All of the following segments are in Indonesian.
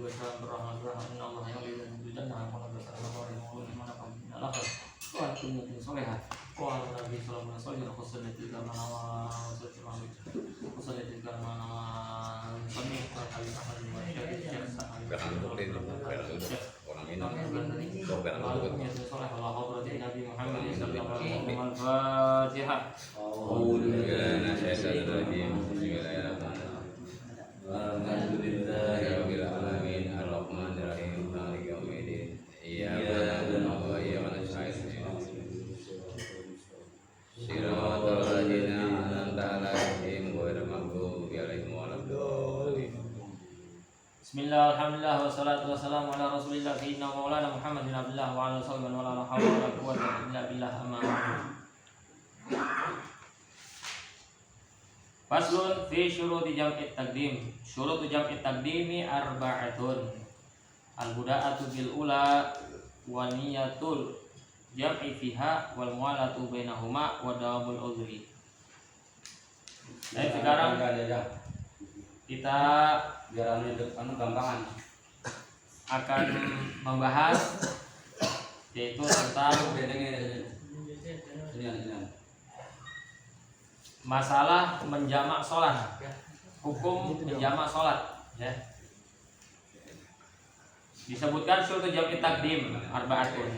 wasallam berrahmah inna Allah ya'lamu bil jannah wa qad basara wa man aqam min al-akhir wa kuntum salihah wa nabi sallallahu alaihi wasallam khusnatil kamana wa sallallahu khusnatil kamana sami kali ahad wa syarif orang ini dober soleh Allah hadrati Nabi Muhammad sallallahu alaihi wasallam al-Fatihah. Alhamdulillahirabbil alamin arrahmanir rahim maliki yaumiddin iyyaka na'budu wa iyyaka nasta'in shiratal ladzina an'amta 'alaihim ghairil maghdubi 'alaihim waladdallin. Bismillah, alhamdulillah, wassalatu wassalamu ala rasulillah sayyidina maulana Muhammad bin Abdullah wa ala sahbihi wa la hawla wa la quwwata illa billah amma ba'du. Faslun fi syuruti jam'i taqdim. Syurutu jam'i taqdimi arba'atun. Al-buda'atu bil ula wa niyatul jam'i fiha wal muwalatu bainahuma wa dawamul udhri. Baik, sekarang kita biar gampangan akan membahas yaitu tentang masalah menjamak sholat, hukum menjamak sholat, ya. Disebutkan syurutu jam'i taqdim arba'atun.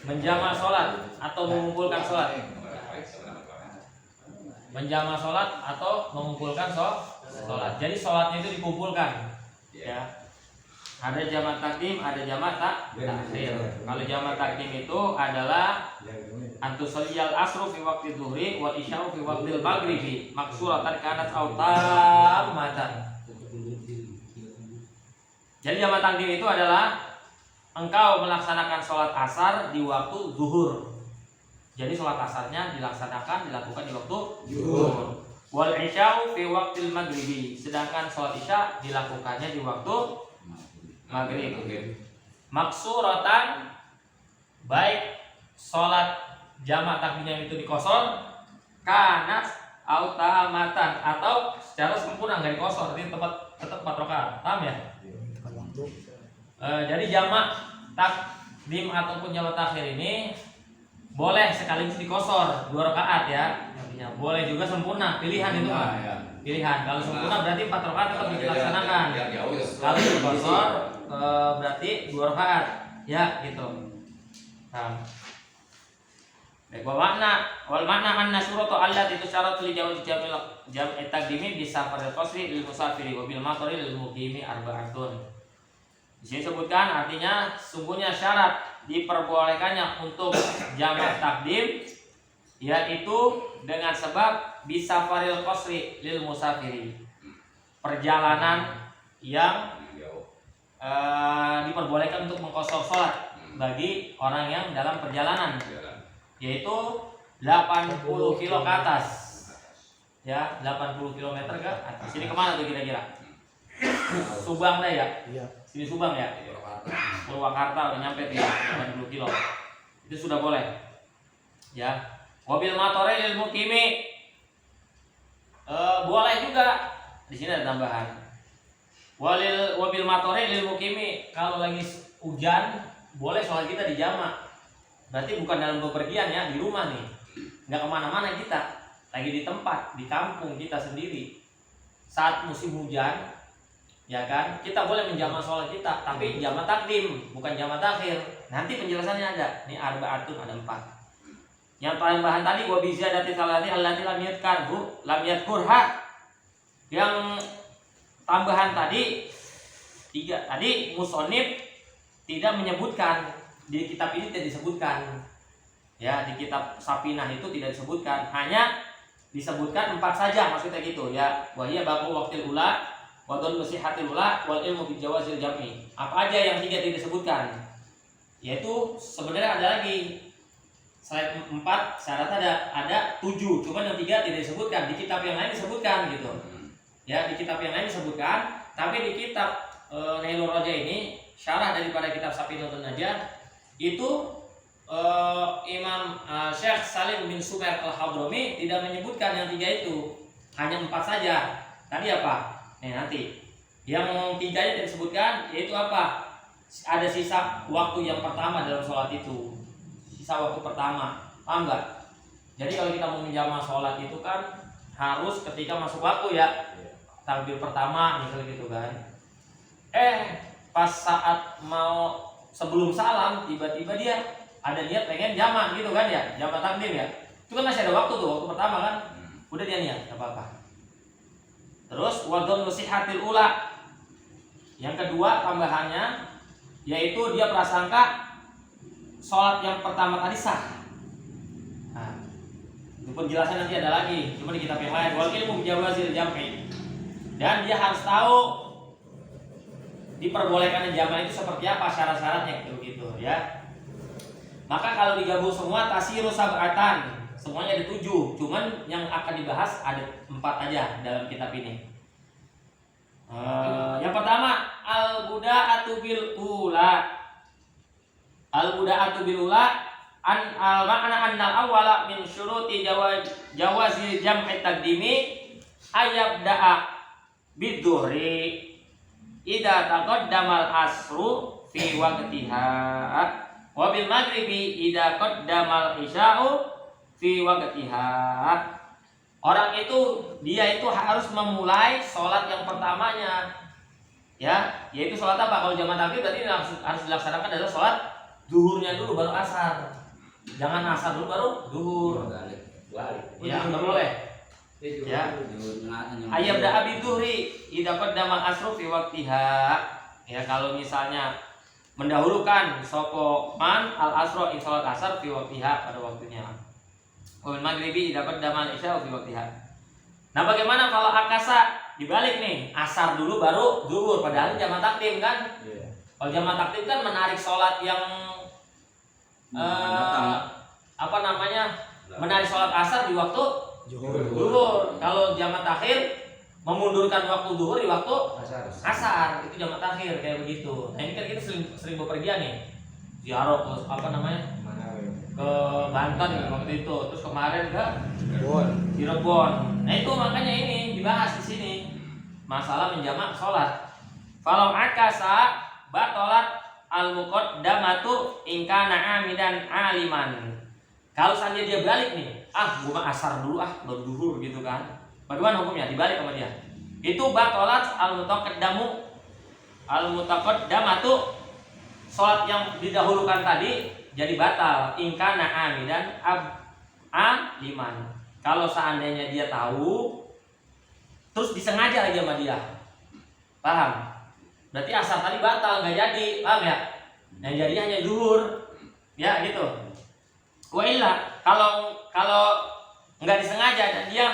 Menjamak sholat atau mengumpulkan sholat. Menjamak sholat atau mengumpulkan sholat. Jadi sholatnya itu dikumpulkan, ya. Ada jamak takdim, ada jamak takhir. Kalau jamak takdim itu adalah antusalliyal asru fi waqti dhuhri wal isya'u fi waqtil maghribi maksuratan kanat aw tammatan. Jadi jamak takdim itu adalah engkau melaksanakan sholat asar di waktu zuhur. Jadi sholat asarnya dilakukan di waktu zuhur. Wal isya'u fi waqtil maghribi, sedangkan sholat isya dilakukannya di waktu maghrib. Maksuratan, baik sholat jamak takdimnya itu dikosor, kanat au tamatan, atau secara sempurna nggak dikosor, jadi tetap 4 rakaat. Paham ya? Jadi jamak takdim ataupun jamak takhir ini boleh sekaligus dikosor 2 rakaat, ya. Artinya boleh juga sempurna, pilihan itu kan. Pilihan. Kalau sempurna berarti 4 rakaat tetap dilaksanakan. Kalau dikosor berarti 2 rakaat, ya gitu. Nah, wal makna anna syuratu allati tusyarat li jam'i taqdimi bisa pada qasri lil musafiri wa bil matari lil muqimi arba'atun. Di sini sebutkan artinya sungguhnya syarat diperbolehkannya untuk jamak takdim yaitu dengan sebab bisa faril qasri lil musafiri, perjalanan yang diperbolehkan untuk mengkosor sholat bagi orang yang dalam perjalanan, yaitu 80 kilo ke atas, ya, 80 km ke atas. Sini kemana tuh kira-kira? Subang deh ya? Sini Subang ya? Purwakarta udah nyampe tuh ya, 80 kilo. Itu sudah boleh, ya. Wabil matore lil muqimi, boleh juga. Di sini ada tambahan. Wabil matore lil muqimi, kalau lagi hujan boleh sholat kita di jamak. Berarti bukan dalam bepergian, ya, di rumah nih, nggak kemana-mana kita, lagi di tempat, di kampung kita sendiri. Saat musim hujan, ya kan, kita boleh menjamak sholat kita, tapi jamak takdim, bukan jamak takhir. Nanti penjelasannya ada. Ini arba'atun, ada 4. Yang tambahan tadi wa biziyadati salati allati lam yadhkurha. Yang tambahan tadi 3. Tadi musonib tidak menyebutkan, di kitab ini tidak disebutkan, ya, di kitab Sapinah itu tidak disebutkan, hanya disebutkan 4 saja, maksudnya gitu, ya. Wahia baqu waqtil ula wa dun musihatil ula wal ilmu bi jawazil jam'i. Apa aja yang 3 tidak disebutkan? Yaitu sebenarnya ada lagi selain 4 syarat, ada 7, cuman yang 3 tidak disebutkan. Di kitab yang lain disebutkan gitu, ya, di kitab yang lain disebutkan, tapi di kitab Nailur Roja ini, syarah daripada kitab Sapinatun Najah, itu Imam Syekh Salim bin Sumer Al-Hadrami tidak menyebutkan yang 3 itu, hanya 4 saja. Tadi apa? Nanti Yang tiganya disebutkan yaitu apa? Ada sisa waktu yang pertama dalam sholat itu, sisa waktu pertama, paham nggak? Jadi kalau kita mau menjama sholat itu kan harus ketika masuk waktu ya, takbir pertama misalnya gitu kan. Pas saat mau sebelum salam tiba-tiba dia ada niat pengen jama gitu kan ya, jama takdim ya. Itu kan masih ada waktu tuh, waktu pertama kan. Udah dia niat, enggak apa-apa. Terus wadon nasihatil ula. Yang kedua tambahannya yaitu dia prasangka sholat yang pertama tadi sah. Nah, itu penjelasan nanti ada lagi, cuma di kitab yang lain. Wal ilmu bijawazil jam'i. Dan dia harus tahu diperbolehkannya jamak itu seperti apa, syarat-syaratnya gitu ya. Maka kalau digabung semua tasiru sab'atan, semuanya ada 7. Cuman yang akan dibahas ada 4 aja dalam kitab ini. Yang pertama al-buda'atu bil ula. Al-buda'atu bil ula an al-ma'na annal awwala min syuruti jawazi jam'i taqdimi ayabda'a bidzuhri idza taqaddamal asru fi waqtiha wa bil maghribi idza qaddamal isya'u fi waqtiha. Orang itu dia itu harus memulai sholat yang pertamanya, ya, yaitu sholat apa? Kalau jamaah takbir berarti harus dilaksanakan adalah sholat duhurnya dulu baru asar. Jangan asar dulu baru duhur. Ya, nggak boleh. Ya. Ayat dah abi duhri idza qaddama asru fi waqtiha. Ya, kalau misalnya mendahulukan sopo man al asro in sholat asar fi waqtiha, pada waktunya. Wal maghribi dapat damal isya fi waqtiha. Nah, bagaimana kalau akasa dibalik nih, asar dulu baru zuhur, padahal jamaah takdim kan? Yeah. Kalau jamaah takdim kan menarik sholat yang apa namanya? Menarik sholat asar di waktu zuhur. Kalau jamaah takhir memundurkan waktu zuhur di waktu asar, itu jamaah takhir kayak begitu. Nah, ini kan kita sering bepergian nih. Ziarah apa namanya? Ke Banten waktu itu, terus kemarin ke Cirebon. Nah, itu makanya ini dibahas di sini masalah menjamak sholat. Falau akasa batolat al muqaddamatu in kana amidan aliman. Kalau seandainya dia balik nih, gua mah asar dulu baru duhur gitu kan. Bagaimana hukumnya? Dibalik sama dia. Itu batolat al mutaqaddamatu, sholat yang didahulukan tadi jadi batal ingkana amidan liman. Kalau seandainya dia tahu terus disengaja lagi sama dia, paham? Berarti asar tadi batal, nggak jadi, paham ya? Yang jadi hanya zuhur, ya gitu. Wa illa kalau nggak disengaja dan dia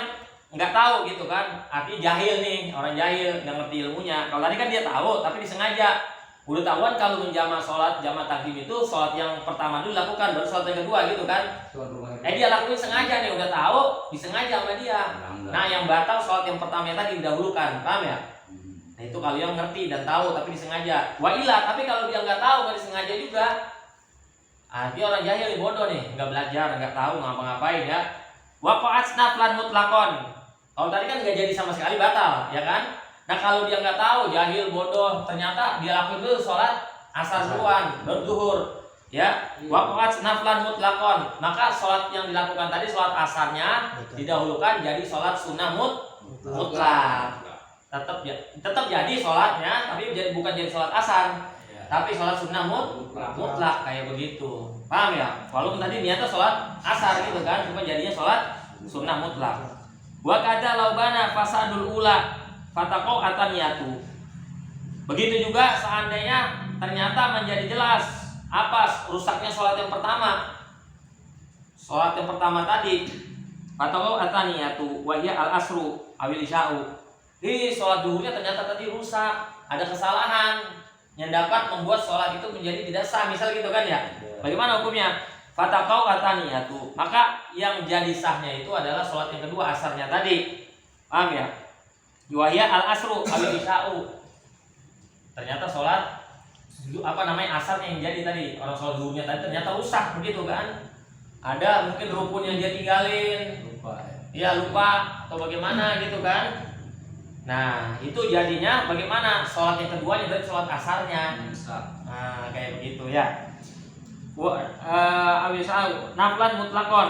nggak tahu gitu kan, artinya jahil nih, orang jahil nggak ngerti ilmunya. Kalau tadi kan dia tahu tapi disengaja. Udah tahuan kalau menjama sholat jamaah takdim itu sholat yang pertama dulu dilakukan, baru sholat yang kedua gitu kan. Dia lakuin sengaja nih, udah tahu disengaja sama dia. Nah, yang batal sholat yang pertama yang tadi didahulukan, paham ya? Nah, itu kalau yang ngerti dan tahu tapi disengaja. Wa ila, tapi kalau dia nggak tahu nggak disengaja juga, dia orang jahil nih, bodoh nih, nggak belajar, nggak tahu ngapa-ngapain ya. Waqa'at naflan mutlaqon. Kalau tadi kan nggak jadi sama sekali, batal, ya kan? Nah, kalau dia nggak tahu, jahil, bodoh, ternyata dia lakuin dulu sholat asar duluan, baru zuhur, ya. Waqa'at naflan mutlaqon, maka sholat yang dilakukan tadi sholat asarnya didahulukan jadi sholat sunnah mutlak. Tetap jadi sholatnya, tapi bukan jadi sholat asar, tapi sholat sunnah mutlak kayak begitu, paham ya? Walaupun tadi niatnya sholat asar gitu kan, cuma jadinya sholat sunnah mutlak. Wa kadza laubana fasadul ula fataqau ataniyatu. Begitu juga seandainya ternyata menjadi jelas apa rusaknya sholat yang pertama. Sholat yang pertama tadi fataqau ataniyatu wa hiya al asru awil isya'u. Ini sholat zuhurnya ternyata tadi rusak, ada kesalahan yang dapat membuat sholat itu menjadi tidak sah, misal gitu kan ya. Bagaimana hukumnya? Fataqau ataniyatu. Maka yang jadi sahnya itu adalah sholat yang kedua, asarnya tadi. Paham ya? Wahya al asru awil isya'u. Ternyata sholat asar yang jadi tadi, orang sholat zuhurnya tadi ternyata rusak begitu kan? Ada mungkin rukun yang dia tinggalin, lupa atau bagaimana gitu kan? Nah, itu jadinya bagaimana? Sholat yang keduanya berarti sholat asarnya. Imsak. Nah, kayak begitu ya. Naflan mutlakon.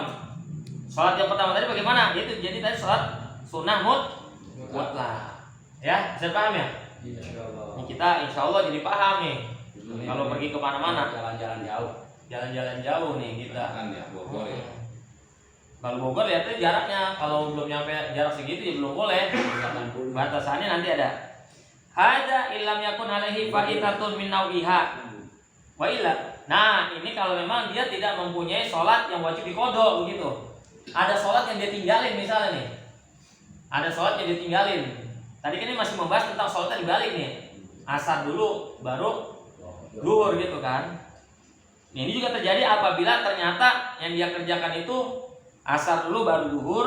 Sholat yang pertama tadi bagaimana? Itu jadi tadi sholat sunnah mutlak. Ya, bisa paham ya? Ini kita insya Allah jadi paham nih. Kalau pergi kemana-mana, jalan-jalan jauh nih kita. Kan ya Bogor ya. Kalau Bogor ya itu jaraknya. Kalau belum nyampe jarak segitu ya belum boleh. Batasannya nanti ada. Hada illam yakun alaihi fa'itatun min nawiha. Wa illa. Nah, ini kalau memang dia tidak mempunyai sholat yang wajib diqodho begitu. Ada sholat yang dia tinggalin misalnya nih. Ada sholat yang dia tinggalin. Tadi kan ini masih membahas tentang sholatnya dibalik nih. Asar dulu baru zuhur gitu kan. Ini juga terjadi apabila ternyata yang dia kerjakan itu asar dulu baru zuhur.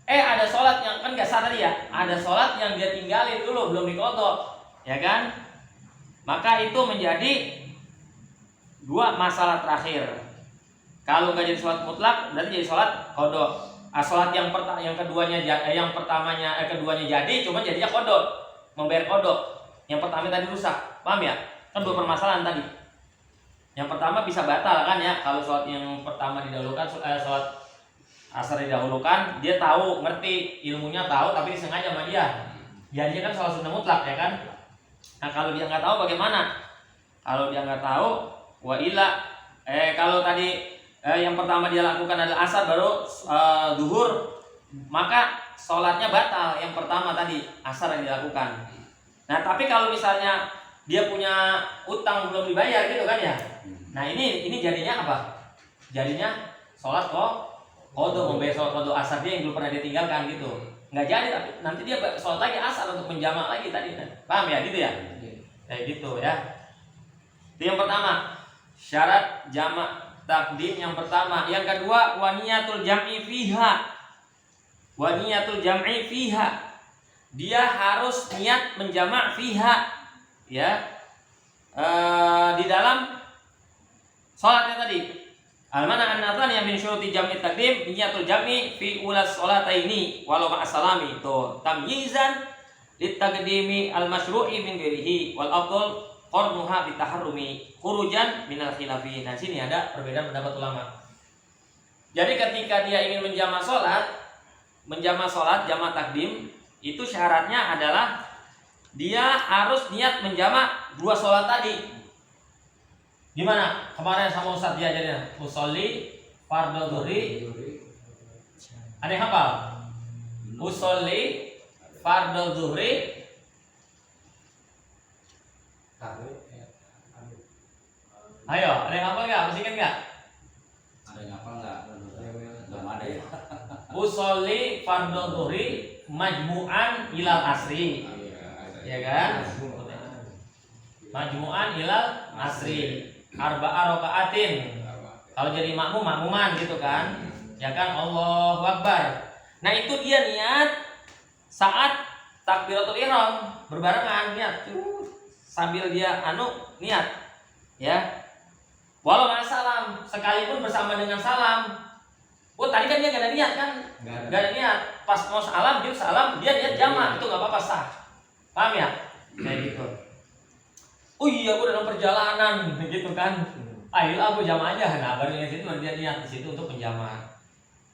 Ada sholat yang kan nggak sah tadi ya. Ada sholat yang dia tinggalin dulu belum diqodho, ya kan? Maka itu menjadi dua masalah terakhir. Kalau nggak jadi sholat mutlak berarti jadi sholat qodho. Sholat yang keduanya keduanya jadi, cuma jadinya qodho, membayar qodho. Yang pertama tadi rusak, paham ya? Kan dua permasalahan tadi. Yang pertama bisa batal kan ya, kalau sholat yang pertama didahulukan, sholat asar didahulukan, dia tahu, ngerti, ilmunya tahu, tapi disengaja sama dia. Jadinya kan sholat sunnah mutlak ya kan. Nah kalau dia nggak tahu bagaimana? Kalau dia nggak tahu, wa illa, kalau tadi yang pertama dia lakukan adalah asar baru zuhur, maka sholatnya batal. Yang pertama tadi asar yang dilakukan. Nah tapi kalau misalnya dia punya utang belum dibayar gitu kan ya. Nah ini jadinya apa? Jadinya sholat qodho, membayar sholat qodho asar dia yang belum pernah ditinggalkan gitu. Nggak jadi, tapi nanti dia sholat lagi asar untuk menjamak lagi tadi. Paham ya gitu ya? Kayak gitu ya. Itu yang pertama, syarat jamak takdim yang pertama. Yang kedua, waniyatul jam'i fiha. Waniyatul jam'i fiha. Dia harus niat menjamak fiha, ya, di dalam sholatnya tadi. Al-mana an-nadhan yang min syuruti jam'i takdim niyatul jam'i fi ulas sholataini walau ma'as-salami. Itu tamyizan litaqdimi al-masyru'i min ghairihi wal afdal qarnuha bitaharrumi khurujan minal khilafi. Nah sini ada perbedaan pendapat ulama. Jadi ketika dia ingin menjamak sholat jamak takdim, itu syaratnya adalah dia harus niat menjamak dua sholat tadi. Gimana? Kemarin sama Ustaz diajarin usolli fardhu dhuhri. Ada yang hafal? Usolli fardhu dhuhri. Ayo, ada yang hafal nggak? Masih ingat nggak? Ada yang hafal nggak? Belum ada ya. Usolli fardhu dhuhri majmu'an ilal asri. Ya kan? Majmu'an ilal asri. Arba'a raka'atin. Kalau jadi makmuman gitu kan. Ya kan? Allahu Akbar. Nah, itu dia niat saat takbiratul ihram berbarengan niat. Sambil dia niat. Ya. Walau salam, sekalipun bersama dengan salam. Tadi kan dia gak ada niat kan? Gak ada niat. Pas mau salam, dia niat jamak, itu gak apa-apa sah. Paham ya? Kayak gitu. Oh iya, aku dalam perjalanan, gitu kan? Ayolah, aku jamak aja. Nah, baru di situ dia niat di situ untuk menjamak.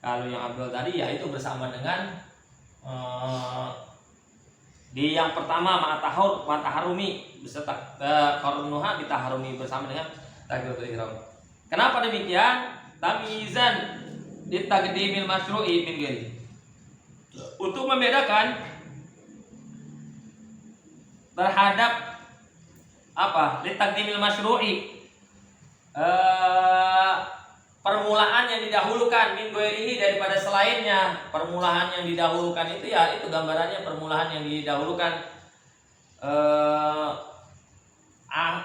Kalau yang Abdul tadi ya itu bersama dengan di yang pertama mataharumi beserta qarnuha bitaharumi bersama dengan takbiratul ihram. Kenapa demikian? Tamyizan ditaqdimil masyru'i min ghairi. Untuk membedakan terhadap apa? Ditaqdimil masyru'i, permulaan yang didahulukan min ghairihi daripada selainnya. Permulaan yang didahulukan itu ya itu gambarannya permulaan yang didahulukan.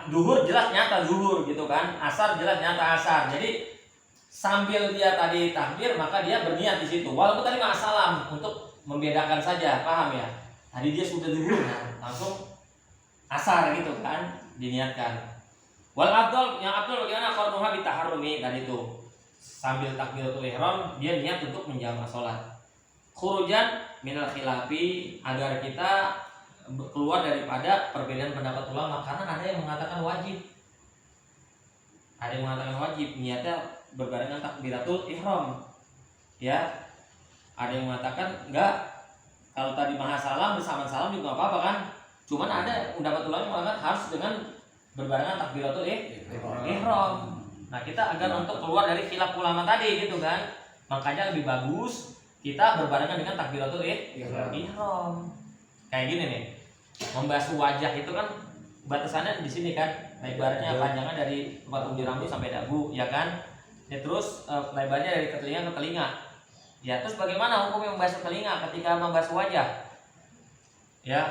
Zuhur jelas nyata zuhur gitu kan, asar jelas nyata asar. Jadi sambil dia tadi takbir maka dia berniat di situ. Walaupun tadi ma'asalam untuk membedakan saja, paham ya? Tadi dia sudah zuhur, langsung asar gitu kan, diniatkan. Wal afdal, yang afdal bagaimana? Qarnuha bitaharrumi tadi itu. Sambil takbiratul ihram dia niat untuk menjamak salat. Khurujan minal khilafi, agar kita keluar daripada perbedaan pendapat ulama, karena ada yang mengatakan wajib. Ada yang mengatakan wajib, niatnya berbarengan takbiratul ihram. Ya. Ada yang mengatakan enggak, kalau tadi maha salam bersamaan salam juga enggak apa-apa kan? Cuman ada pendapat ulama yang mengatakan harus dengan berbarengan takbiratul ihram. Nah, kita agar untuk keluar dari khilaf ulama tadi gitu kan. Makanya lebih bagus kita berbarengan dengan takbiratul ihram. Kayak gini nih. Membasuh wajah itu kan batasannya di sini kan. Lebarnya panjangnya dari tempat umbi rambut sampai dagu, ya kan? Ya, terus lebarnya dari telinga ke telinga. Ya, terus bagaimana hukumnya membasuh telinga ketika membasuh wajah? Ya,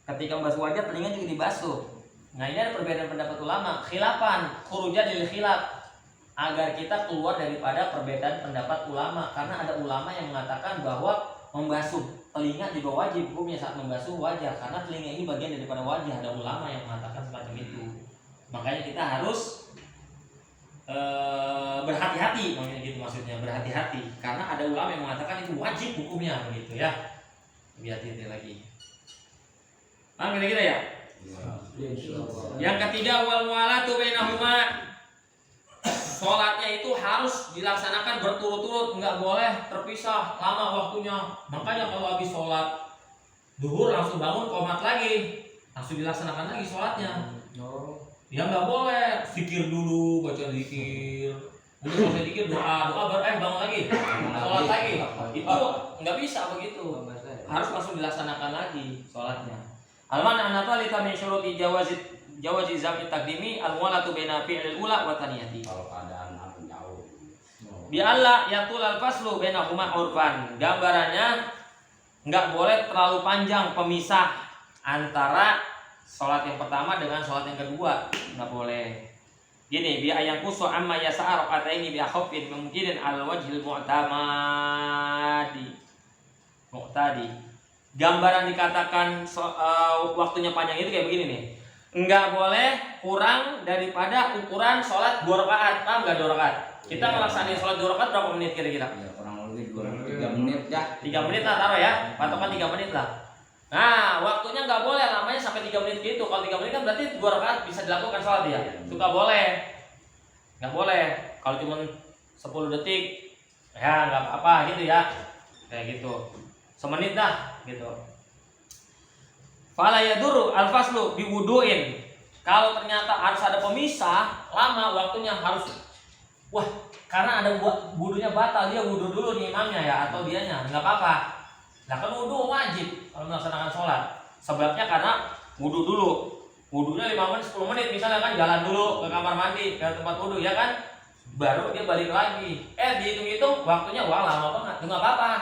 ketika membasuh wajah telinga juga dibasuh. Nah, ini ada perbedaan pendapat ulama, khilafan, khurujan lil khilaf, agar kita keluar daripada perbedaan pendapat ulama, karena ada ulama yang mengatakan bahwa membasuh telinga juga wajib hukumnya saat membasuh wajah, karena telinga ini bagian daripada wajah. Ada ulama yang mengatakan semacam itu. Makanya kita harus berhati-hati, gitu maksudnya, berhati-hati, karena ada ulama yang mengatakan itu wajib hukumnya, begitu ya. Lebih hati-hati lagi. Paham kira-kira ya? Yang ketiga, wal mualatu bainahuma, sholatnya itu harus dilaksanakan berturut-turut, nggak boleh terpisah lama waktunya. Makanya kalau habis sholat duhur langsung bangun qomat lagi, langsung dilaksanakan lagi sholatnya. Ya nggak boleh, zikir dulu, baca zikir, udah selesai zikir doa baru bangun lagi, sholat lagi. Itu nggak bisa begitu, harus langsung dilaksanakan lagi sholatnya. Alman anatalita min syuruti jawazi zam'i taqdimi al-mualatu baina fi'lil ula wa thaniyati. Kalau keadaan aku jauh. Bi alla yatul al-faslu bainahuma urfan. Gambarannya nggak boleh terlalu panjang pemisah antara sholat yang pertama dengan sholat yang kedua, nggak boleh. Gini, bi ayang kusu amma yasa'a raqataini bi akhafin mungkinin al wajhil mu'tadi. Gambaran dikatakan waktunya panjang itu kayak begini nih. Nggak boleh kurang daripada ukuran sholat 2 rakaat. Paham nggak 2 rakaat? Kita melaksanakan sholat 2 rakaat berapa menit kira-kira? Ya, kurang lebih 3 menit ya. 3 menit lah taruh ya, patokan 3 menit lah. Nah, waktunya nggak boleh lamanya sampai 3 menit gitu. Kalau 3 menit kan berarti 2 rakaat bisa dilakukan sholat ya. Itu nggak boleh. Nggak boleh. Kalau cuma 10 detik, ya nggak apa-apa gitu ya. Kayak gitu. Semenit dah gitu. Fala yadurru al-faslu biwudu'in. Kalau ternyata harus ada pemisah, lama waktunya harus. Wah, karena ada wudunya batal, dia wudu dulu nih imamnya ya atau dianya. Nggak apa-apa. Nah, kan wudu wajib kalau melaksanakan sholat. Sebabnya karena wudu dulu. Wudunya 5 menit, 10 menit misalnya kan, jalan dulu ke kamar mandi, ke tempat wudu ya kan. Baru dia balik lagi. Dihitung-hitung waktunya lama banget. Itu nggak apa-apa.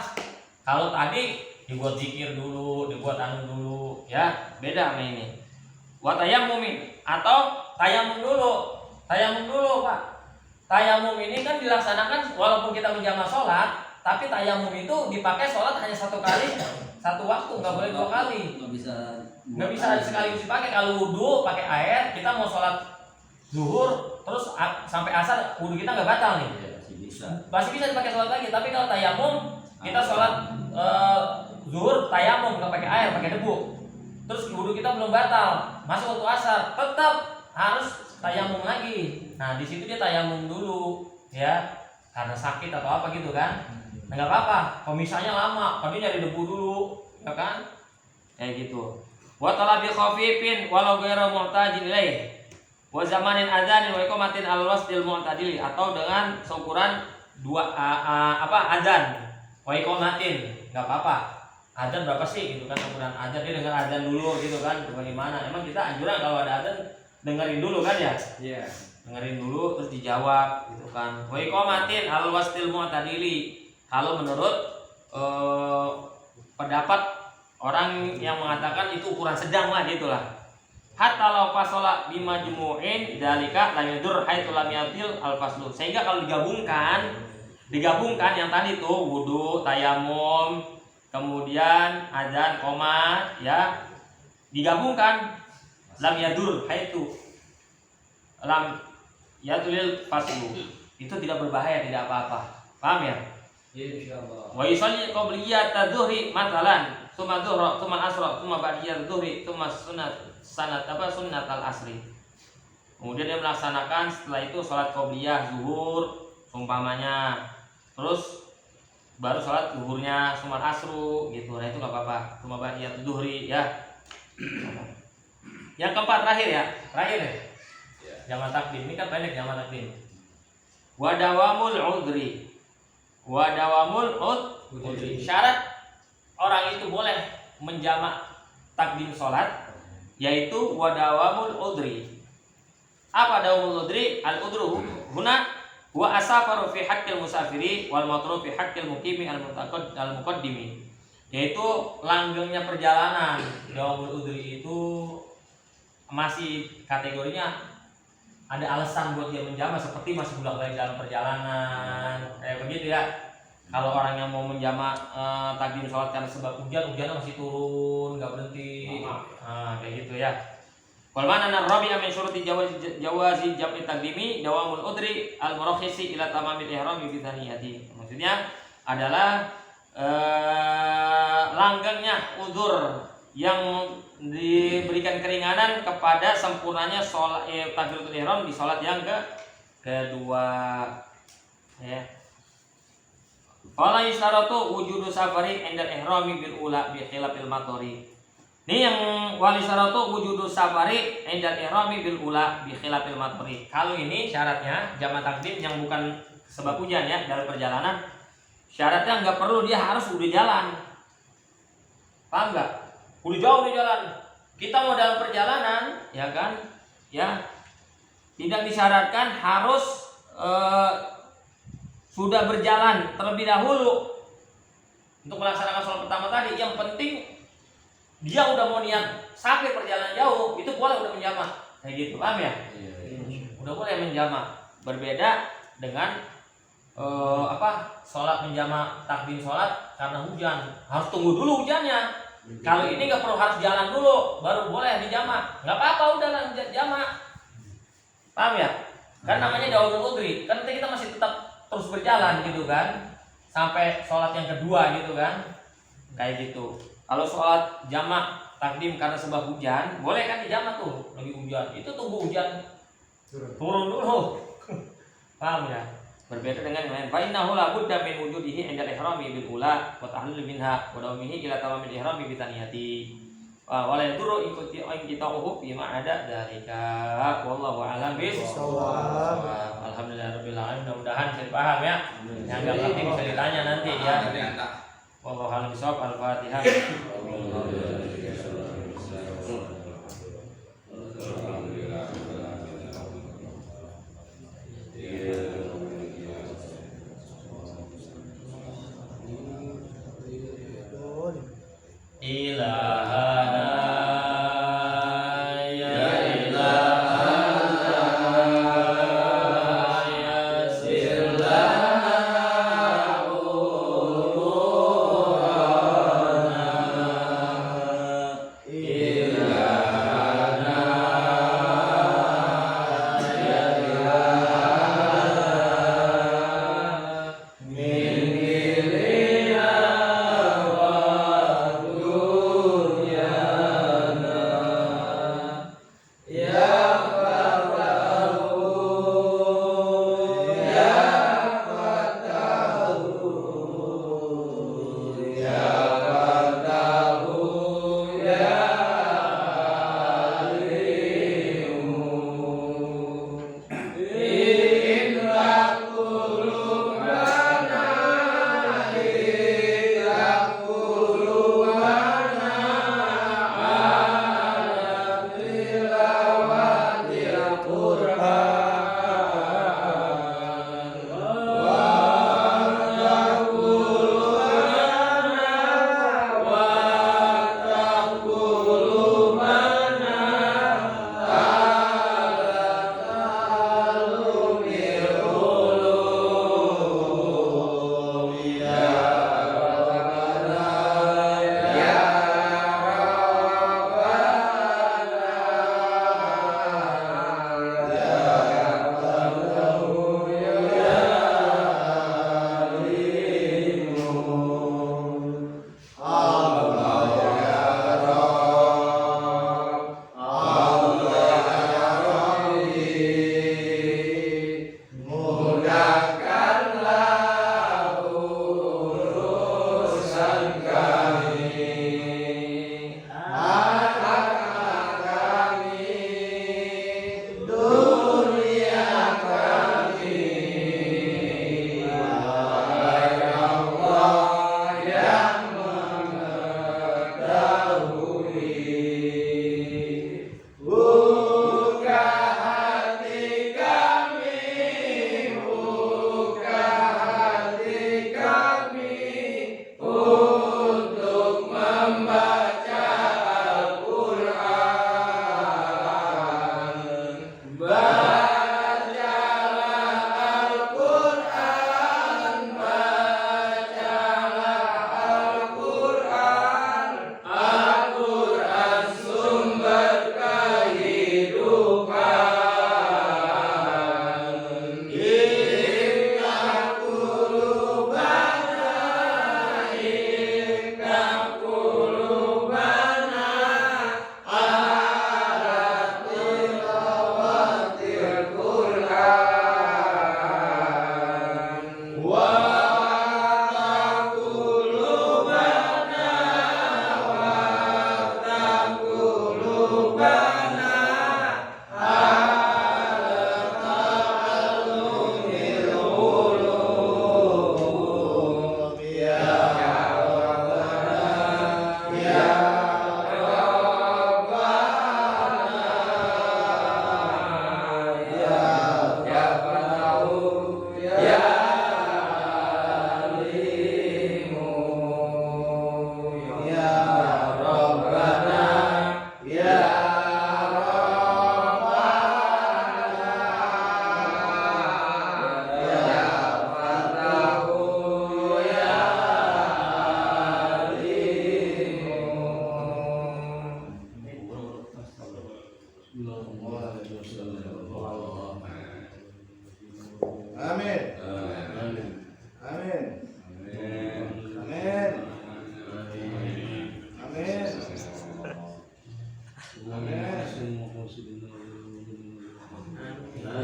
Kalau tadi dibuat zikir dulu, dibuat anu dulu, ya beda sama ini. Wa tayammumin atau tayamum dulu. Tayamum dulu, Pak. Tayamum ini kan dilaksanakan walaupun kita menjamak sholat, tapi tayamum itu dipakai sholat hanya 1 kali, 1 waktu, nggak boleh 2 kali. Nggak bisa sekaligus dipakai. Kalau wudhu pakai air, kita mau sholat zuhur terus sampai asar, wudhu kita nggak batal nih. Masih bisa dipakai sholat lagi. Tapi kalau tayamum, kita sholat zuhur tayamum nggak pakai air, pakai debu. Terus wudhu kita belum batal, masuk waktu asar, tetap harus tayamum lagi. Nah, di situ dia tayamum dulu, ya, karena sakit atau apa gitu kan. Nggak apa-apa, pemisahnya lama, tapi nyari debu dulu, ya kan? Kayak gitu. Wa talabi khafifin walau ghairu mu'tadil ilaih. Wa zamanin adzan wa iqamatin al-wasdil mu'tadil, atau dengan seukuran 2 adzan wa iqamatin, nggak apa-apa. Adzan berapa sih gitu kan, ukuran adzan, dia dengar adzan dulu gitu kan, bagaimana? Emang kita anjuran kalau ada adzan dengerin dulu kan ya? Iya. Dengerin dulu terus dijawab gitu kan. Wa iqamatin al-wasdil mu'tadili. Kalau menurut pendapat orang yang mengatakan itu ukuran sedang lah gitulah. Hatta law fasola bimajmu'in dzalika lam yadur haitsu lam yatil al-faslu. Sehingga kalau digabungkan yang tadi tuh wudu, tayamum, kemudian adzan, qomat ya, digabungkan lam yadur haitsu lam yatulil faslu. Itu tidak berbahaya, tidak apa-apa. Paham ya? Wa yusalli qabliyata dhuhri mathalan, tsumma dhuhra, tsumma asra, tsumma ba'diyat dhuhri, tsumma sunnatal asri. Kemudian dia melaksanakan setelah itu sholat qobliyah zuhur umpamanya, terus baru sholat zuhurnya sumat asru gitu. Nah itu nggak apa-apa, cuma ba'diyat dhuhri ya. Yang keempat terakhir ya, jamak takdim. Ini kan pendek jamak takdim. Wadawamul udri. Syarat orang itu boleh menjamak takdim sholat yaitu wadawamul udri. Apa dawamul udri? Al udru huna wa asafaru fi haqqil musafiri wal matru fi haqqil muqimi al muqaddimi. Yaitu langgengnya perjalanan. Dawamul udri itu masih kategorinya ada alasan buat dia menjamak, seperti masih bolak-balik dalam perjalanan kayak begitu ya. Kalau orang yang mau menjamak takdim sholat karena sebab hujannya masih turun, nggak berhenti, kayak gitu ya. Wal ma'na ar-rabi'a min syuruti jawazi jam'i takdimi dawamul udri al-murakhisi ila tamamil ihrami bi thaniyati. Maksudnya adalah langgengnya udzur yang diberikan keringanan kepada sempurnanya sholat takbiratul ihram di sholat yang kedua ya. Fala yustaratu wujudu safari indal ihrami bil ula bi khilafil matori. Ini yang wali syaratu wujudu safari indal ihrami bil ula bi khilafil matori. Kalau ini syaratnya jamak takdim yang bukan sebab hujan ya, dalam perjalanan syaratnya nggak perlu dia harus udah jalan. Paham nggak? Udah jauh di jalan. Kita mau dalam perjalanan, ya kan? Ya. Tidak disyaratkan harus sudah berjalan terlebih dahulu untuk melaksanakan sholat pertama tadi. Yang penting dia udah mau niat sampai perjalanan jauh, itu boleh udah menjamak. Kayak gitu, paham ya? Udah boleh menjamak. Berbeda dengan sholat menjamak takdim sholat karena hujan. Harus tunggu dulu hujannya. Kalau ini nggak perlu, harus jalan dulu baru boleh dijamak. Nggak apa-apa, udah jamak. Paham ya? Kan namanya dawamul udri. Kan kita masih tetap terus berjalan gitu kan, sampai sholat yang kedua gitu kan, kayak gitu. Kalau sholat jamak takdim karena sebab hujan, boleh kan dijamak tuh, lagi hujan. Itu tunggu hujan turun dulu. Paham ya? Berbeda dengan yang lain. Fa innahu la budda min wujudihi 'inda al-ihrami bil ula wa tahlil minha wa dawamihi ila tamamil ihrami bi taniyati. Wa la yadurru in qita'uhu fi ma ada dzalika. Wallahu a'lam bissawab. Alhamdulillahirabbil alamin. Mudah-mudahan saya paham ya. Yang enggak ngerti bisa ditanya nanti ya. Wallahu a'lam bissawab. Al-Fatihah. Ilahana ya ilahana yassir lana umurana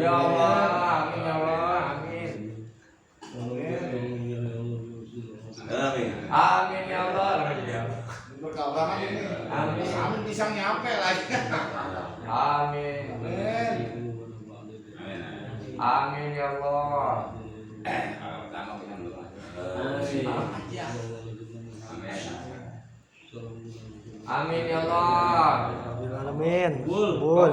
Ya Allah, amin ya Allah, amin. Amin ya Allah. Berkabangan ini. Amin. Amin bisa nyampe lagi. Amin. Amin ya Allah. Amin ya Allah. Amin. Kabul.